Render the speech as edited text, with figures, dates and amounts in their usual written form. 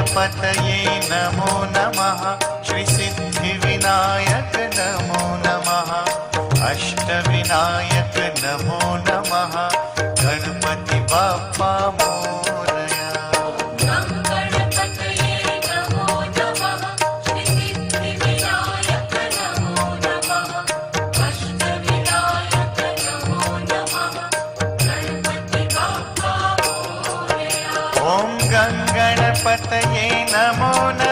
गणपतये नमो नमः। श्री सिद्धिविनायक नमो नमः। अष्टविनायक नमो नमः। गणपति बाप्पा मोरया। गं गणपतये नमो नमः। श्री सिद्धिविनायक नमो नमः। अष्टविनायक नमो नमः। गणपति बाप्पा मोरया। ॐ गं गणपतये नमो नमः।